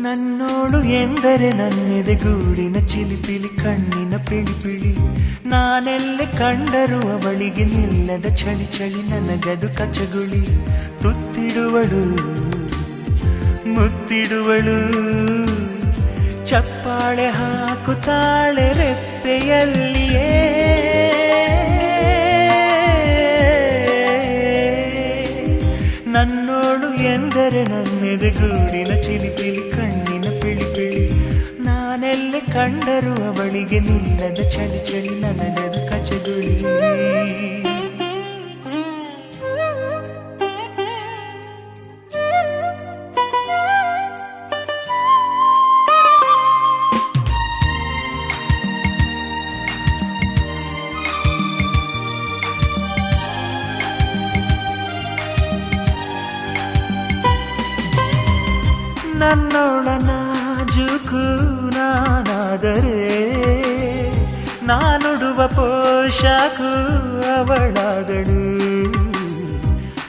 ನನ್ನೋಳು ಎಂದರೆ ನನ್ನೆದೆಗೂಡಿನ ಚಿಲಿಪಿಲಿ ಕಣ್ಣಿನ ಪಿಳಿ ಪಿಳಿ. ನಾನೆಲ್ಲೆ ಕಂಡರೂ ಅವಳಿಗೆ ನಿಲ್ಲದ ಚಳಿ ಚಳಿ, ನನಗದು ಕಚಗುಳಿ. ತುತ್ತಿಡುವಳು ಮುತ್ತಿಡುವಳು, ಚಪ್ಪಾಳೆ ಹಾಕುತ್ತಾಳೆ ರೆಪ್ಪೆಯಲ್ಲಿಯೇ. ನನ್ನೋಳು ಎಂದರೆ ನನ್ನೆದೆಗೂಡಿನ ಚಿಲಿಪಿಲಿ ಕಣ್ಣಿನ ಪಿಳಿ ಪಿಳಿ. ನಾನೆಲ್ಲೆ ಕಂಡರೂ ಅವಳಿಗೆ ನಿಲ್ಲದ ಚಳಿ ಚಳಿ, ನನಗದು ಕಚಗುಳಿ. ನನ್ನೋಳ ನಾಜೂಕು ನಾನಾದರೆ, ನಾನುಡುವ ಪೋಷಾಕು ಅವಳಾದಳು.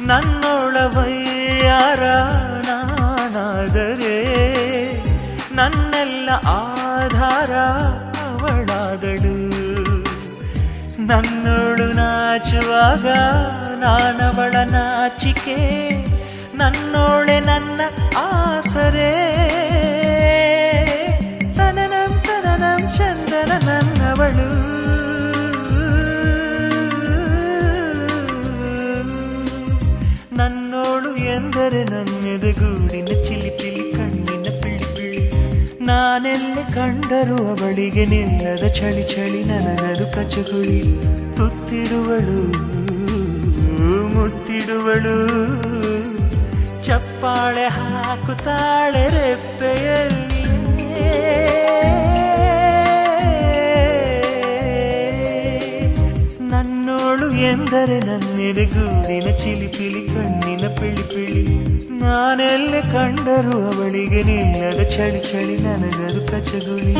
ನನ್ನೋಳ ವಯ್ಯಾರ ನಾನಾದರೆ, ನನ್ನೆಲ್ಲ ಆಧಾರ ಅವಳಾದಳು. ನನ್ನೋಳು ನಾಚುವಾಗ ನಾನವಳ ನಾಚಿಕೆ, ನನ್ನೋಳೆ ನನ್ನ ಆಸರೆ. ತನನಂ ತನನಂ ಚಂದನ ನನ್ನವಳು. ನನ್ನೋಳು ಎಂದರೆ ನನ್ನೆದೆಗೂಡಿನ ಚಿಲಿಪಿಲಿ ಕಣ್ಣಿನ ಪಿಳಿ ಪಿಳಿ. ನಾನೆಲ್ಲೆ ಕಂಡರೂ ಅವಳಿಗೆ ನಿಲ್ಲದ ಚಳಿ ಚಳಿ, ನನಗದು ಕಚಗುಳಿ. ತುತ್ತಿಡುವಳು ಮುತ್ತಿಡುವಳು, ಚಪ್ಪಾಳೆ ಹಾಕುತ್ತಾಳೆ ರೆಪ್ಪೆಯಲ್ಲಿಯೇ. ನನ್ನೋಳು ಎಂದರೆ ನನ್ನೆದೆಗೂಡಿನ ಚಿಲಿಪಿಲಿ ಕಣ್ಣಿನ ಪಿಳಿ ಪಿಳಿ. ನಾನೆಲ್ಲೆ ಕಂಡರೂ ಅವಳಿಗೆ ನಿಲ್ಲದ ಚಳಿ ಚಳಿ, ನನಗದು ಕಚಗುಳಿ.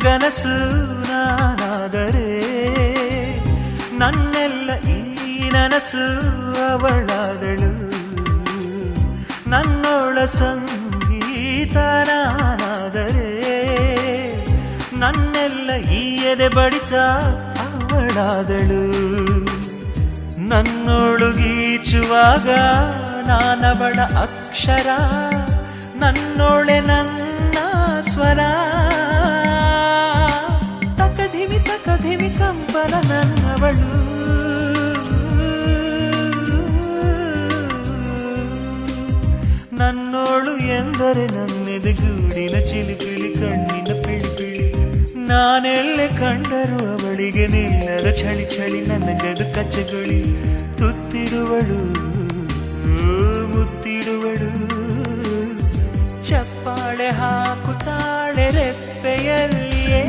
ಕನಸು ನಾನಾದರೆ, ನನ್ನೆಲ್ಲ ಈ ನನಸು ಅವಳಾದಳು. ನನ್ನೋಳ ಸಂಗೀತ ನಾನಾದರೆ, ನನ್ನೆಲ್ಲ ಈ ಎದೆ ಬಡಿತ ಅವಳಾದಳು. ನನ್ನೋಳು ಗೀಚುವಾಗ ನಾನವಳ ಅಕ್ಷರ, ನನ್ನೋಳೆ ನನ್ನ ಸ್ವರ. ತಕಧಿಮಿ ಕಂಪನ ನನ್ನವಳು. ನನ್ನೋಳು ಎಂದರೆ ನನ್ನೆದೆಗೂಡಿನ ಚಿಲಿಪಿಲಿ ಕಣ್ಣಿನ ಪಿಳಿ ಪಿಳಿ. ನಾನೆಲ್ಲೆ ಕಂಡರೂ ಅವಳಿಗೆ ನಿಲ್ಲದ ಚಳಿ ಚಳಿ, ನನಗದು ಕಚಗುಳಿ. ತುತ್ತಿಡುವಳು ಮುತ್ತಿಡುವಳು, ಚಪ್ಪಾಳೆ ಹಾಕುತ್ತಾಳೆ ರೆಪ್ಪೆಯಲ್ಲಿಯೇ.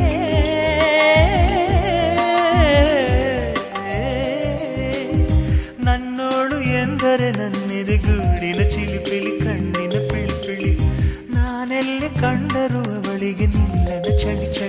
ನನ್ನೋಳು ಎಂದರೆ ನನ್ನೆದೆಗೂಡಿನ ಚಿಲಿಪಿಲಿ ಕಣ್ಣಿನ ಪಿಳಿ ಪಿಳಿ. ನಾನೆಲ್ಲೆ ಕಂಡರೂ ಅವಳಿಗೆ ನಿಲ್ಲದ ಚಳಿ ಚಳಿ.